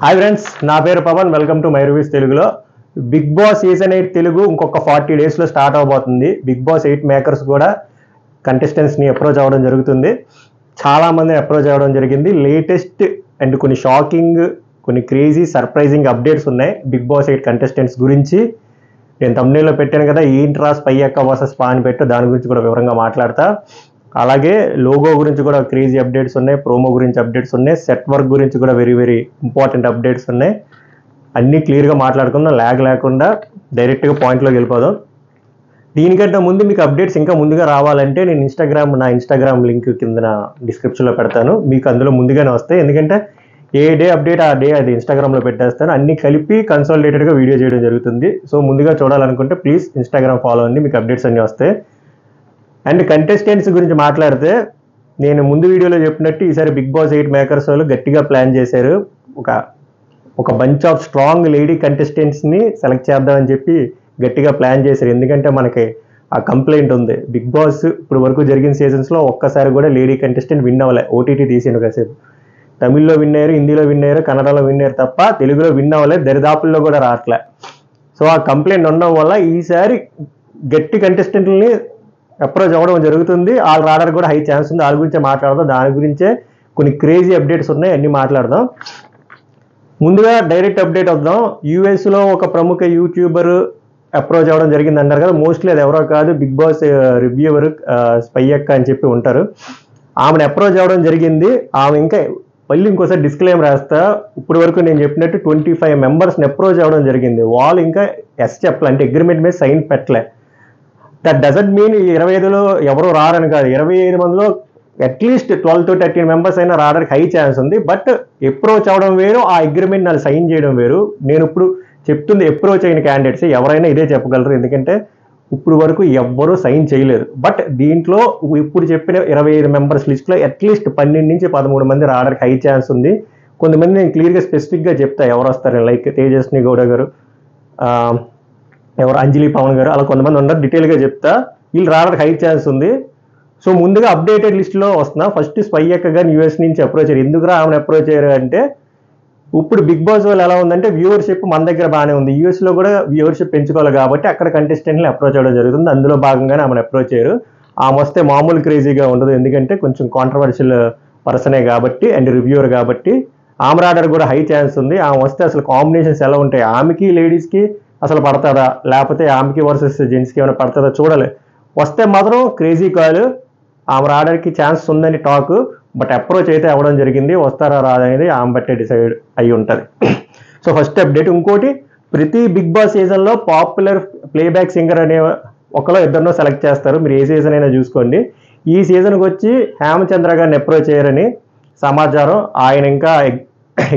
Hi friends, నా పేరు Pawan. Welcome to my reviews తెలుగులో. బిగ్ బాస్ సీజన్ 8 తెలుగు ఇంకొక 40 డేస్లో స్టార్ట్ అవబోతుంది. బిగ్ బాస్ 8 మేకర్స్ కూడా కంటెస్టెంట్స్ని అప్రోచ్ అవ్వడం జరుగుతుంది. చాలామందిని అప్రోచ్ అవ్వడం జరిగింది. లేటెస్ట్ అండ్ కొన్ని షాకింగ్, కొన్ని క్రేజీ, సర్ప్రైజింగ్ అప్డేట్స్ ఉన్నాయి బిగ్ బాస్ 8 కంటెస్టెంట్స్ గురించి. నేను తమ్నెయిల్లో పెట్టాను కదా, ఏంట్రా స్పై అక్క వర్సెస్ పా అని పెట్టు, దాని గురించి కూడా వివరంగా మాట్లాడతా. అలాగే లోగో గురించి కూడా క్రేజీ అప్డేట్స్ ఉన్నాయి, ప్రోమో గురించి అప్డేట్స్ ఉన్నాయి, సెట్ వర్క్ గురించి కూడా వెరీ వెరీ ఇంపార్టెంట్ అప్డేట్స్ ఉన్నాయి. అన్నీ క్లియర్గా మాట్లాడుకుందాం, ల్యాగ్ లేకుండా డైరెక్ట్గా పాయింట్లోకి వెళ్ళిపోదాం. దీనికంటే ముందు మీకు అప్డేట్స్ ఇంకా ముందుగా రావాలంటే నేను నా ఇన్స్టాగ్రామ్ లింక్ కింద డిస్క్రిప్షన్లో పెడతాను. మీకు అందులో ముందుగానే వస్తాయి, ఎందుకంటే ఏ డే అప్డేట్ ఆ డే అది ఇన్స్టాగ్రామ్లో పెట్టేస్తాను. అన్నీ కలిపి కన్సాలిడేటెడ్గా వీడియో చేయడం జరుగుతుంది. సో ముందుగా చూడాలనుకుంటే ప్లీజ్ ఇన్స్టాగ్రామ్ ఫాలో అవ్వండి, మీకు అప్డేట్స్ అన్నీ వస్తాయి. అండ్ కంటెస్టెంట్స్ గురించి మాట్లాడితే, నేను ముందు వీడియోలో చెప్పినట్టు ఈసారి బిగ్ బాస్ 8 మేకర్స్ వాళ్ళు గట్టిగా ప్లాన్ చేశారు. ఒక బంచ్ ఆఫ్ స్ట్రాంగ్ లేడీ కంటెస్టెంట్స్ని సెలెక్ట్ చేద్దామని చెప్పి గట్టిగా ప్లాన్ చేశారు. ఎందుకంటే మనకి ఆ కంప్లైంట్ ఉంది, బిగ్ బాస్ ఇప్పుడు వరకు జరిగిన సీజన్స్లో ఒక్కసారి కూడా లేడీ కంటెస్టెంట్ విన్ అవ్వలే. ఓటీటీ తీసిండు కాసేపు, తమిళ్లో విన్ అయ్యారు, హిందీలో విన్ అయ్యారు, కన్నడలో విన్ అయ్యారు తప్ప తెలుగులో విన్ అవ్వలేదు, దరిదాపుల్లో కూడా రావట్లే. సో ఆ కంప్లైంట్ ఉండడం వల్ల ఈసారి గట్టి కంటెస్టెంట్ని అప్రోచ్ అవ్వడం జరుగుతుంది. వాళ్ళ రాడర్ కూడా హై ఛాన్స్ ఉంది, వాళ్ళ గురించే మాట్లాడదాం. దాని గురించే కొన్ని క్రేజీ అప్డేట్స్ ఉన్నాయి, అన్నీ మాట్లాడదాం. ముందుగా డైరెక్ట్ అప్డేట్ వద్దాం. యూఎస్లో ఒక ప్రముఖ యూట్యూబర్ అప్రోచ్ అవ్వడం జరిగింది అంటారు కదా, మోస్ట్లీ అది ఎవరో కాదు, బిగ్ బాస్ రివ్యూవర్ స్పై అక్క అని చెప్పి ఉంటారు. ఆమెను అప్రోచ్ అవ్వడం జరిగింది. ఆమె ఇంకా మళ్ళీ ఇంకోసారి డిస్క్లైమర్ రాస్తా, ఇప్పుడు వరకు నేను చెప్పినట్టు 25 మెంబర్స్ని అప్రోచ్ అవ్వడం జరిగింది. వాళ్ళు ఇంకా ఎస్ చెప్పలే, అంటే అగ్రిమెంట్ మీద సైన్ పెట్టలే. దట్ డజంట్ మీన్ 25లో ఎవరో రారని కాదు. 25 మందిలో అట్లీస్ట్ 12 to 13 మెంబర్స్ అయినా రావడానికి హై ఛాన్స్ ఉంది. బట్ అప్రోచ్ అవ్వడం వేరు, ఆ అగ్రిమెంట్ వాళ్ళు సైన్ చేయడం వేరు. నేను ఇప్పుడు చెప్తుంది అప్రోచ్ అయిన క్యాండిడేట్స్ ఎవరైనా ఇదే చెప్పగలరు, ఎందుకంటే ఇప్పుడు వరకు ఎవ్వరూ సైన్ చేయలేదు. బట్ దీంట్లో ఇప్పుడు చెప్పిన 25 మెంబర్స్ లిస్ట్లో అట్లీస్ట్ 12 నుంచి 13 మంది రావడానికి హై ఛాన్స్ ఉంది. కొంతమంది నేను క్లియర్గా స్పెసిఫిక్గా చెప్తా ఎవరు వస్తారు, లైక్ తేజస్వి గౌడ గారు, ఎవరు అంజలి పవన్ గారు, అలా కొంతమంది ఉన్నారు, డీటెయిల్గా చెప్తా. వీళ్ళు రావడానికి హై ఛాన్స్ ఉంది. సో ముందుగా అప్డేటెడ్ లిస్ట్లో వస్తున్నా. ఫస్ట్ స్పై అక్క గారు యూఎస్ నుంచి అప్రోచ్ అయ్యారు. ఎందుకురా ఆమెను అప్రోచ్ అయ్యారు అంటే, ఇప్పుడు బిగ్ బాస్ వాళ్ళు ఎలా ఉందంటే వ్యూవర్షిప్ మన దగ్గర బాగానే ఉంది, యూఎస్లో కూడా వ్యూవర్షిప్ పెంచుకోవాలి కాబట్టి అక్కడ కంటెస్టెంట్ని అప్రోచ్ అవ్వడం జరుగుతుంది. అందులో భాగంగానే ఆమెను అప్రోచ్ అయ్యారు. ఆమె వస్తే మామూలు క్రేజీగా ఉండదు, ఎందుకంటే కొంచెం కాంట్రవర్షియల్ పర్సనే కాబట్టి అండ్ రివ్యూవర్ కాబట్టి. ఆమె రాడర్ కూడా హై ఛాన్స్ ఉంది. ఆమె వస్తే అసలు కాంబినేషన్స్ ఎలా ఉంటాయి, ఆమెకి లేడీస్కి అసలు పడుతుందా, లేకపోతే ఆమెకి వర్సెస్ జెంట్స్కి ఏమైనా పడుతుందా చూడాలి. వస్తే మాత్రం క్రేజీ కాదు, ఆమె రావడానికి ఛాన్స్ ఉందని టాక్. బట్ అప్రోచ్ అయితే అవ్వడం జరిగింది. వస్తారా రాదనేది ఆమె బట్టే డిసైడ్ అయి ఉంటుంది. So first update. ఇంకోటి, ప్రతి బిగ్ బాస్ సీజన్లో పాపులర్ ప్లేబ్యాక్ సింగర్ అనే ఒకలో ఇద్దరినో సెలెక్ట్ చేస్తారు. మీరు ఏ సీజన్ అయినా చూసుకోండి. ఈ సీజన్కి వచ్చి హేమచంద్ర గారిని అప్రోచ్ అయ్యారని సమాచారం. ఆయన ఇంకా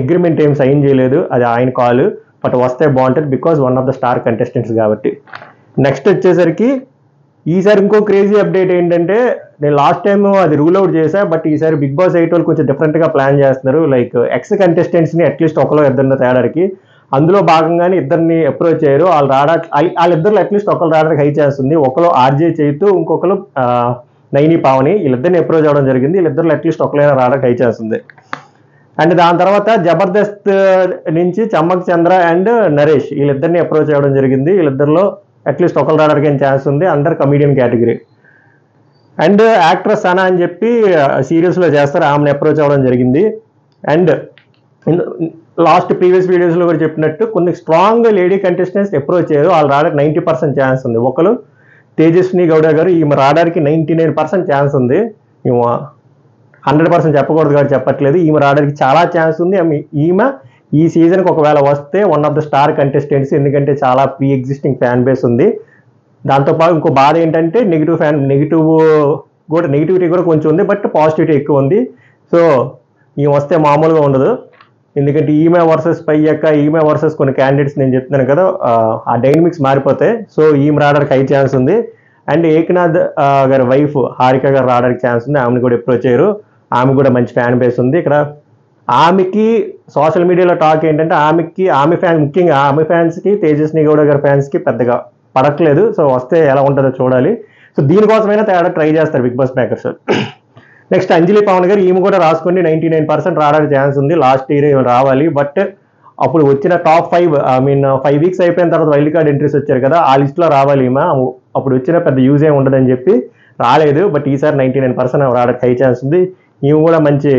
అగ్రిమెంట్ ఏం సైన్ చేయలేదు, అది ఆయన కాల్. బట్ వస్తే బాగుంటుంది, because one of the star contestants కాబట్టి. నెక్స్ట్ వచ్చేసరికి ఈసారి ఇంకో క్రేజీ అప్డేట్ ఏంటంటే, నేను లాస్ట్ టైం అది రూల్ అవుట్ చేశా, బట్ ఈసారి బిగ్ బాస్ 8 వాళ్ళు కొంచెం డిఫరెంట్గా ప్లాన్ చేస్తున్నారు. లైక్ ఎక్స్ కంటెస్టెంట్స్ని అట్లీస్ట్ ఒకలో ఇద్దరిని తేడానికి, అందులో భాగంగానే ఇద్దరిని అప్రోచ్ అయ్యారు. వాళ్ళిద్దరు అట్లీస్ట్ ఒకరు రావడానికి హై ఛాన్స్ ఉంది. ఒకరు ఆర్జే చైతు, ఇంకొకరు నైని పావని. వీళ్ళిద్దరిని అప్రోచ్ అవ్వడం జరిగింది. వీళ్ళిద్దరు అట్లీస్ట్ ఒకరైనా రావడానికి హై ఛాన్స్ ఉంది. అండ్ దాని తర్వాత జబర్దస్త్ నుంచి చమ్మక్ చంద్ర అండ్ నరేష్, వీళ్ళిద్దరిని అప్రోచ్ అవ్వడం జరిగింది. వీళ్ళిద్దరిలో అట్లీస్ట్ ఒకరు రావడానికి ఛాన్స్ ఉంది, under comedian category. And actress Sana అని చెప్పి సీరియల్స్లో చేస్తారు, ఆమెను అప్రోచ్ అవ్వడం జరిగింది. అండ్ లాస్ట్ ప్రీవియస్ వీడియోస్లో కూడా చెప్పినట్టు కొన్ని స్ట్రాంగ్ లేడీ కంటెస్టెంట్స్ అప్రోచ్ అయ్యారు. వాళ్ళు రావడానికి 90% ఛాన్స్ ఉంది. ఒకరు తేజస్వి గౌడ గారు, ఈమె రావడానికి 99% ఛాన్స్ ఉంది. ఈమె 100% చెప్పకూడదు కాబట్టి చెప్పట్లేదు, ఈమె రావడానికి చాలా ఛాన్స్ ఉంది. ఈమె ఈ సీజన్కి ఒకవేళ వస్తే one of the star contestants, ఎందుకంటే చాలా ప్రీ ఎగ్జిస్టింగ్ ఫ్యాన్ బేస్ ఉంది. దాంతోపాటు ఇంకో బాధ ఏంటంటే నెగిటివిటీ కూడా కొంచెం ఉంది, బట్ పాజిటివిటీ ఎక్కువ ఉంది. సో ఈమె వస్తే మామూలుగా ఉండదు, ఎందుకంటే ఈమె వర్సెస్ పై యొక్క ఈమె వర్సెస్ కొన్ని క్యాండిడేట్స్ నేను చెప్తున్నాను కదా, ఆ డైనమిక్స్ మారిపోతాయి. సో ఈమె రావడానికి హై ఛాన్స్ ఉంది. అండ్ ఏకనాథ్ గారి వైఫ్ హారిక గారు రావడానికి ఛాన్స్ ఉంది. ఆమెను కూడా అప్రోచ్ అయ్యారు. ఆమె కూడా మంచి ఫ్యాన్ బేస్ ఉంది. ఇక్కడ ఆమెకి సోషల్ మీడియాలో టాక్ ఏంటంటే ముఖ్యంగా ఆమె ఫ్యాన్స్కి తేజస్వి గౌడ గారి ఫ్యాన్స్కి పెద్దగా పడట్లేదు. సో వస్తే ఎలా ఉంటుందో చూడాలి. సో దీనికోసమైనా తేడా ట్రై చేస్తారు బిగ్ బాస్ మేకర్స్. నెక్స్ట్ అంజలి పవన్ గారు, ఈమె కూడా రాసుకోండి, 99% రావడానికి ఛాన్స్ ఉంది. లాస్ట్ ఇయర్ రావాలి, బట్ అప్పుడు వచ్చిన టాప్ 5 ఐ మీన్ 5 వీక్స్ అయిపోయిన తర్వాత వైల్డ్ కార్డ్ ఎంట్రీస్ వచ్చారు కదా, ఆ లిస్ట్లో రావాలి ఈమె. అప్పుడు వచ్చిన పెద్ద యూజ్ ఏమి ఉండదని చెప్పి రాలేదు. బట్ ఈసారి 99% రావడానికి హై ఛాన్స్ ఉంది. ఈమె కూడా మంచి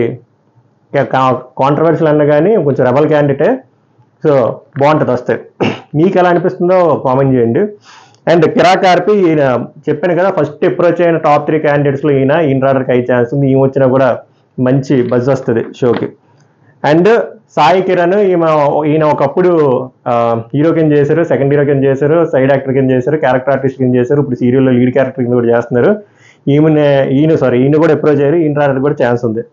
కాంట్రవర్షియల్ అన్న కానీ కొంచెం రెబల్ క్యాండిడేటే. సో బాగుంటుంది వస్తే. మీకు ఎలా అనిపిస్తుందో కామెంట్ చేయండి. అండ్ కిరాక్ ఆర్పి ఈయన చెప్పాను కదా, ఫస్ట్ అప్రోచ్ అయిన టాప్ 3 క్యాండిడేట్స్లో ఈయన రావడానికి హై ఛాన్స్ ఉంది. ఈమె వచ్చినా కూడా మంచి బజ్ వస్తుంది షోకి. అండ్ సాయి కిరణ్ ఈయన ఒకప్పుడు హీరో కింద చేశారు, సెకండ్ హీరో కింద చేశారు, సైడ్ యాక్టర్ కింద చేశారు, క్యారెక్టర్ ఆర్టిస్ట్ కింద చేశారు. ఇప్పుడు సీరియల్లో లీడ్ క్యారెక్టర్ కింద కూడా చేస్తున్నారు. ఈయన కూడా అప్రోచ్ అయ్యారు. ఈయన రావడానికి కూడా ఛాన్స్ ఉంది.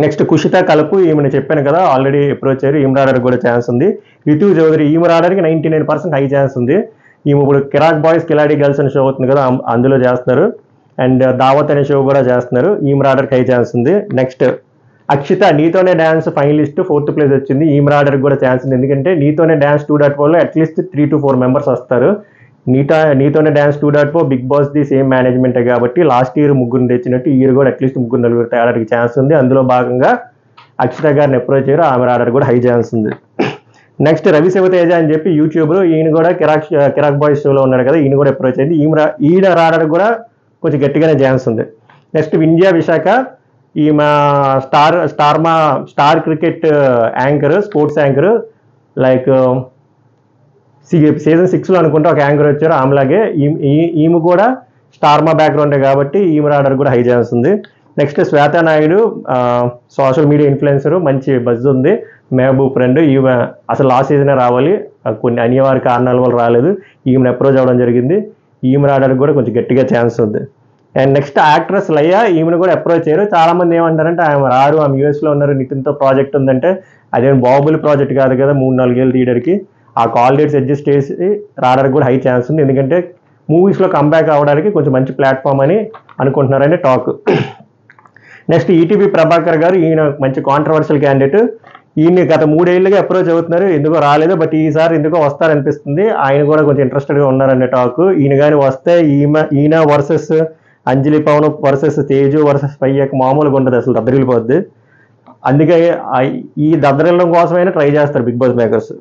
నెక్స్ట్ కుషిత కలుపు ఈమెను చెప్పాను కదా, ఆల్రెడీ అప్రోచ్ అయ్యారు. ఈమె రావడానికి కూడా ఛాన్స్ ఉంది. రితు చౌదరి ఈమె రావడానికి 99% హై ఛాన్స్ ఉంది. ఈమె ఇప్పుడు కిరాక్ బాయ్స్ కిలాడి గర్ల్స్ అనే షో అవుతుంది కదా, అందులో చేస్తున్నారు. అండ్ దావత్ అనే షో కూడా చేస్తున్నారు. ఈమె రావడానికి హై ఛాన్స్ ఉంది. నెక్స్ట్ అక్షిత నీతోనే డ్యాన్స్ ఫైనలిస్ట్ 4th ప్లేస్ వచ్చింది. ఈమె రావడానికి కూడా ఛాన్స్ ఉంది. ఎందుకంటే నీతోనే డ్యాన్స్ 2.4లో అట్లీస్ట్ 3 to 4 మెంబర్స్ వస్తారు. నీతోనే dance 2.4 Bigg Boss the same మేనేజ్మెంటే కాబట్టి లాస్ట్ ఇయర్ 3 తెచ్చినట్టు ఈ ఇయర్ కూడా అట్లీస్ట్ 3-4 తేడానికి ఛాన్స్ ఉంది. అందులో భాగంగా అక్షిత గారిని అప్రోచ్ అయ్యారు. ఆమె రావడానికి కూడా హై ఛాన్స్ ఉంది. నెక్స్ట్ రవి శివతేజ అని చెప్పి యూట్యూబర్, ఈయన కూడా కిరాక్ బాయ్స్ షోలో ఉన్నాడు కదా, ఈయన కూడా అప్రోచ్ అయింది. ఈయన రావడానికి కూడా కొంచెం గట్టిగానే ఛాన్స్ ఉంది. నెక్స్ట్ వింధ్యా విశాఖ ఈమె star cricket anchor, sports anchor. Like season 6లో అనుకుంటే ఒక యాంకర్ వచ్చారు ఆమెలాగే. ఈమె కూడా స్టార్మా బ్యాక్గ్రౌండే కాబట్టి ఈమె రావడానికి కూడా హై ఛాన్స్ ఉంది. Next Shweta Naidu social media influencer, మంచి బజ్ ఉంది. మహబూబ్ ఫ్రెండ్. ఈమె అసలు లాస్ట్ సీజనే రావాలి, కొన్ని అనివార్య కారణాల వల్ల రాలేదు. ఈమెను అప్రోచ్ అవ్వడం జరిగింది. ఈమె రావడానికి కూడా కొంచెం గట్టిగా ఛాన్స్ ఉంది. అండ్ నెక్స్ట్ యాక్ట్రెస్ లయ, ఈమెను కూడా అప్రోచ్ అయ్యారు. చాలా మంది ఏమంటారంటే ఆమె రారు, ఆమె యూఎస్లో ఉన్నారు, నితిన్తో ప్రాజెక్ట్ ఉందంటే అదేం బాహుబలి ప్రాజెక్ట్ కాదు కదా 3-4 ఏళ్ళు తీయడానికి. ఆ కాల్ డేట్స్ అడ్జస్ట్ చేసి రావడానికి కూడా హై ఛాన్స్ ఉంది. ఎందుకంటే మూవీస్లో కంబ్యాక్ అవ్వడానికి కొంచెం మంచి ప్లాట్ఫామ్ అని అనుకుంటున్నారని టాక్. నెక్స్ట్ ఈటీవీ ప్రభాకర్ గారు, ఈయన మంచి కాంట్రవర్షియల్ క్యాండిడేట్. ఈయన గత 3 ఏళ్ళుగా అప్రోచ్ అవుతున్నారు, ఎందుకో రాలేదు. బట్ ఈసారి ఎందుకో వస్తారనిపిస్తుంది. ఆయన కూడా కొంచెం ఇంట్రెస్టెడ్గా ఉన్నారనే టాక్. ఈయన కానీ వస్తే ఈయన వర్సెస్ అంజలి పవన్ వర్సెస్ తేజు వర్సెస్ పయ్యకు మామూలుగా ఉంటుంది, అసలు దద్దరిల్లిపోద్ది. అందుకే ఈ దద్దరిల్లడం కోసమైనా ట్రై చేస్తారు Bigg Boss makers.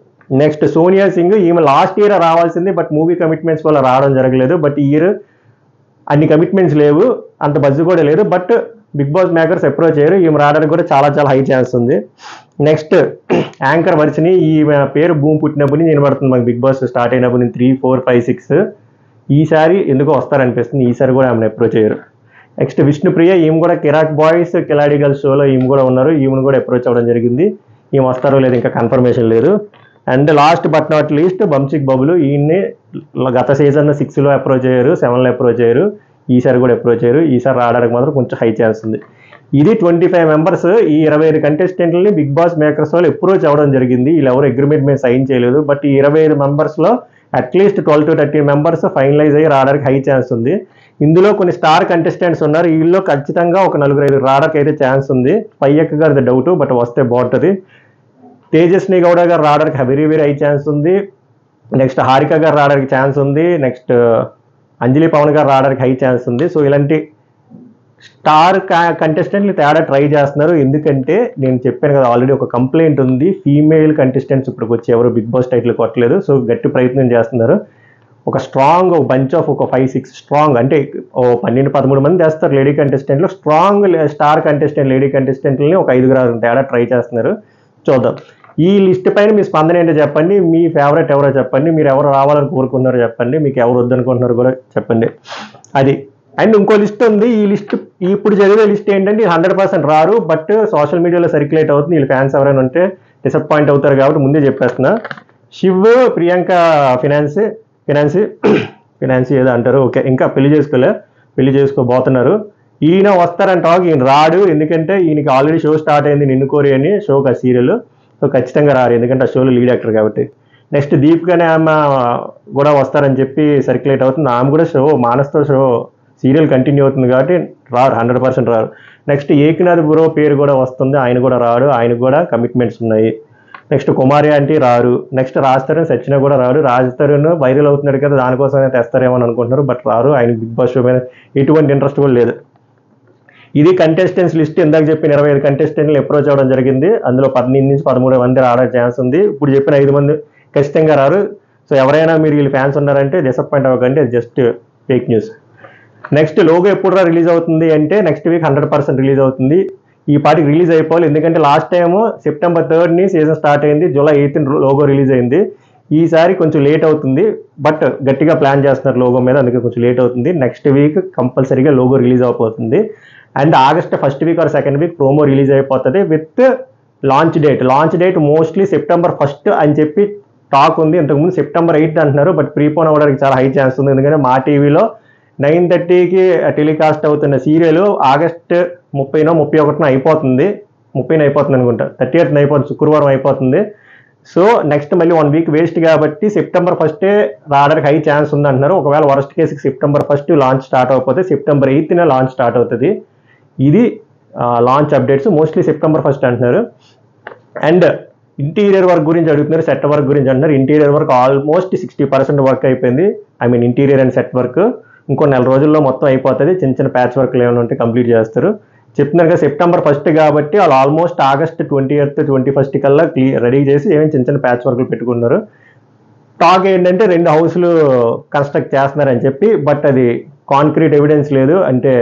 Next Sonia Singh, ఈమె లాస్ట్ ఇయర్ రావాల్సింది, బట్ మూవీ కమిట్మెంట్స్ వల్ల రావడం జరగలేదు. బట్ ఈ ఇయర్ అన్ని కమిట్మెంట్స్ లేవు, అంత బజ్ కూడా లేదు. But Bigg Boss makers approach అయ్యారు. ఈమె రావడానికి కూడా చాలా చాలా హై ఛాన్స్ ఉంది. నెక్స్ట్ యాంకర్ వర్షిని, ఈమె పేరు భూమి పుట్టినప్పటి నుంచి వినబడుతుంది మనకి. బిగ్ బాస్ స్టార్ట్ అయినప్పటి నుంచి 3, 4, 5, 6 ఈసారి ఎందుకో వస్తారనిపిస్తుంది. ఈసారి కూడా ఆమెను అప్రోచ్ అయ్యారు. నెక్స్ట్ విష్ణుప్రియ, ఈమె కూడా కిరాక్ బాయ్స్ కిలాడి గర్ల్స్ షోలో ఈమె కూడా ఉన్నారు. ఈమెను కూడా అప్రోచ్ అవ్వడం జరిగింది. ఈమె వస్తారో లేదు ఇంకా కన్ఫర్మేషన్ లేదు. And last but not least Bumchick Bablu, ఈయన్ని గత సీజన్ 6లో అప్రోచ్ అయ్యారు, 7లో అప్రోచ్ అయ్యారు. ఈసారి కూడా అప్రోచ్ అయ్యారు. ఈసారి రావడానికి మాత్రం కొంచెం హై ఛాన్స్ ఉంది. ఇది 25 మెంబర్స్. ఈ 25 కంటెస్టెంట్లని బిగ్ బాస్ మేకర్స్ వాళ్ళు అప్రోచ్ అవ్వడం జరిగింది. వీళ్ళు ఎవరు అగ్రిమెంట్ మీద సైన్ చేయలేదు. బట్ ఈ 25 మెంబర్స్లో అట్లీస్ట్ 12 to 13 మెంబర్స్ ఫైనలైజ్ అయ్యి రావడానికి హై ఛాన్స్ ఉంది. ఇందులో కొన్ని స్టార్ కంటెస్టెంట్స్ ఉన్నారు. వీళ్ళు ఖచ్చితంగా ఒక 4-5 రావడానికి అయితే ఛాన్స్ ఉంది. పయ్యక్క గారిది డౌట్, బట్ వస్తే బాగుంటుంది. తేజస్వి గౌడ గారు రావడానికి వెరీ వెరీ హై ఛాన్స్ ఉంది. నెక్స్ట్ హారిక గారు రావడానికి ఛాన్స్ ఉంది. నెక్స్ట్ అంజలి పవన్ గారు రావడానికి హై ఛాన్స్ ఉంది. సో ఇలాంటి స్టార్ కంటెస్టెంట్లు తేడా ట్రై చేస్తున్నారు. ఎందుకంటే నేను చెప్పాను కదా ఆల్రెడీ ఒక కంప్లైంట్ ఉంది, ఫీమేల్ కంటెస్టెంట్స్ ఇప్పటికి వచ్చి ఎవరు బిగ్ బాస్ టైటిల్ కొట్టలేదు. సో గట్టి ప్రయత్నం చేస్తున్నారు. ఒక స్ట్రాంగ్ బంచ్ ఆఫ్ ఒక 5-6 స్ట్రాంగ్ అంటే 12-13 మంది చేస్తారు లేడీ కంటెస్టెంట్లు. స్ట్రాంగ్ స్టార్ కంటెస్టెంట్ లేడీ కంటెస్టెంట్లని ఒక 5 తేడా ట్రై చేస్తున్నారు. చూద్దాం. ఈ లిస్ట్ పైన మీ స్పందన ఏంటో చెప్పండి. మీ ఫేవరెట్ ఎవరో చెప్పండి. మీరు ఎవరు రావాలని కోరుకుంటున్నారో చెప్పండి. మీకు ఎవరు వద్దనుకుంటున్నారో కూడా చెప్పండి. అది. అండ్ ఇంకో లిస్ట్ ఉంది. ఈ లిస్ట్ ఇప్పుడు చదివే లిస్ట్ ఏంటంటే 100% రారు. బట్ సోషల్ మీడియాలో సర్క్యులేట్ అవుతుంది. వీళ్ళు ఫ్యాన్స్ ఎవరైనా ఉంటే డిసప్పాయింట్ అవుతారు కాబట్టి ముందే చెప్పేస్తున్నా. శివ్, ప్రియాంక ఫినాన్సీ ఏదో అంటారు. ఓకే, ఇంకా పెళ్లి చేసుకోబోతున్నారు. ఈయన వస్తారంట. ఈయన రాడు, ఎందుకంటే ఈయనకి ఆల్రెడీ షో స్టార్ట్ అయింది నిన్ను కోరి అని షోకి, ఆ సీరియల్. సో ఖచ్చితంగా రారు, ఎందుకంటే ఆ షోలో లీడ్ యాక్టర్ కాబట్టి. నెక్స్ట్ దీపికనే ఆమె కూడా వస్తారని చెప్పి సర్క్యులేట్ అవుతుంది. ఆమె కూడా మానస్తో షో సీరియల్ కంటిన్యూ అవుతుంది కాబట్టి రారు, 100% రారు. నెక్స్ట్ ఏకనాథ్ బ్రో పేరు కూడా వస్తుంది, ఆయన కూడా రాడు, ఆయన కూడా కమిట్మెంట్స్ ఉన్నాయి. నెక్స్ట్ కుమారి ఆంటీ రారు. నెక్స్ట్ రాజ్ తరుణ్ సచిన కూడా రారు. రాజ్ తరుణ్ వైరల్ అవుతున్నాడు కదా, దానికోసమే తెస్తారేమో అని అనుకుంటున్నారు. బట్ రారు, ఆయన బిగ్ బాస్ షో మీద ఎటువంటి ఇంట్రెస్ట్ కూడా లేదు. ఇది కంటెస్టెంట్స్ లిస్ట్. ఇందాక చెప్పిన 25 కంటెస్టెంట్లు అప్రోచ్ అవ్వడం జరిగింది. అందులో 12 నుంచి 13 మంది రావడానికి ఛాన్స్ ఉంది. ఇప్పుడు చెప్పిన 5 మంది ఖచ్చితంగా రారు. సో ఎవరైనా మీరు వీళ్ళు ఫ్యాన్స్ ఉన్నారంటే డిసప్పాయింట్ అవ్వకండి, అది just fake news. Next logo ఎప్పుడు రిలీజ్ అవుతుంది అంటే నెక్స్ట్ వీక్ 100% రిలీజ్ అవుతుంది. ఈ పాటికి రిలీజ్ అయిపోవాలి, ఎందుకంటే last time September 3rd season start అయింది, July 8th లోగో రిలీజ్ అయింది. ఈసారి కొంచెం లేట్ అవుతుంది, బట్ గట్టిగా ప్లాన్ చేస్తున్నారు లోగో మీద, అందుకే కొంచెం లేట్ అవుతుంది. నెక్స్ట్ వీక్ కంపల్సరీగా లోగో రిలీజ్ అయిపోతుంది. And August 1st week or 2nd week promo release అయిపోతుంది with launch date mostly September 1st అని చెప్పి టాక్ ఉంది. ఇంతకుముందు September 8th అంటున్నారు, బట్ ప్రీపోన్ అవ్వడానికి చాలా హై ఛాన్స్ ఉంది. ఎందుకంటే మా టీవీలో 9:30కి టెలికాస్ట్ అవుతున్న సీరియల్ August 30నో 31నో అయిపోతుంది. 30న అయిపోతుంది అనుకుంటా, 30th అయిపోతుంది, శుక్రవారం అయిపోతుంది. సో నెక్స్ట్ మళ్ళీ 1 వీక్ వేస్ట్ కాబట్టి September 1st రావడానికి హై ఛాన్స్ ఉంది అంటున్నారు. ఒకవేళ వరస్ట్ కేసుకి September 1st లాంచ్ స్టార్ట్ అయిపోతే September 8న లాంచ్ స్టార్ట్ అవుతుంది. ఇది launch updates, mostly September 1st అంటున్నారు. అండ్ ఇంటీరియర్ వర్క్ గురించి అడుగుతున్నారు, సెట్ వర్క్ గురించి అంటున్నారు. ఇంటీరియర్ వర్క్ ఆల్మోస్ట్ 60% వర్క్ అయిపోయింది. ఇంటీరియర్ అండ్ సెట్ వర్క్ ఇంకో 4 రోజుల్లో మొత్తం అయిపోతుంది. చిన్న ప్యాచ్ వర్క్లు ఏమైనా ఉంటే కంప్లీట్ చేస్తారు. చెప్తున్నారు కదా September 1st కాబట్టి వాళ్ళు ఆల్మోస్ట్ August 20th 21st కల్లా రెడీ చేసి ఏమైనా చిన్న ప్యాచ్ వర్క్లు పెట్టుకున్నారు. టాక్ ఏంటంటే 2 హౌస్లు కన్స్ట్రక్ట్ చేస్తున్నారని చెప్పి, బట్ అది కాంక్రీట్ ఎవిడెన్స్ లేదు, అంటే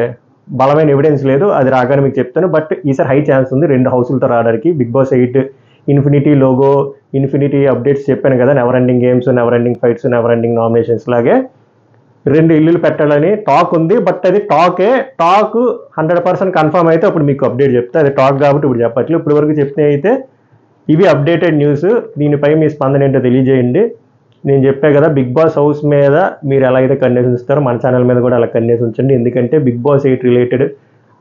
బలమైన ఎవిడెన్స్ లేదు. అది రాగానే మీకు చెప్తాను. బట్ ఈసారి హై ఛాన్స్ ఉంది 2 హౌస్లతో రావడానికి. Bigg Boss 8 infinity logo, infinity updates చెప్పాను కదా, never ending games, never ending fights, never ending nominations లాగే 2 ఇల్లులు పెట్టాలని టాక్ ఉంది. బట్ అది టాక్ 100% కన్ఫర్మ్ అయితే అప్పుడు మీకు అప్డేట్ చెప్తా. అది టాక్ కాబట్టి ఇప్పుడు చెప్పట్లేదు. ఇప్పుడు వరకు చెప్తే అయితే ఇవి అప్డేటెడ్ న్యూస్. దీనిపై మీ స్పందన ఏంటో తెలియజేయండి. నేను చెప్పా కదా, బిగ్ బాస్ హౌస్ మీద మీరు ఎలా అయితే కండిషన్స్ ఇస్తారో మన ఛానల్ మీద కూడా అలా కండిషన్స్ ఉంచండి. ఎందుకంటే Bigg Boss 8 related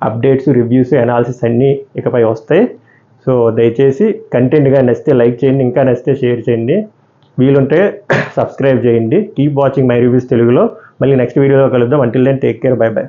updates, reviews, analysis అన్నీ ఇకపై వస్తాయి. సో దయచేసి కంటెంట్గా నచ్చితే లైక్ చేయండి, ఇంకా నచ్చితే షేర్ చేయండి, వీలుంటే సబ్స్క్రైబ్ చేయండి. కీప్ వాచింగ్ మై రివ్యూస్ తెలుగులో. మళ్ళీ నెక్స్ట్ వీడియోలో కలుద్దాం. Until then take care, bye by.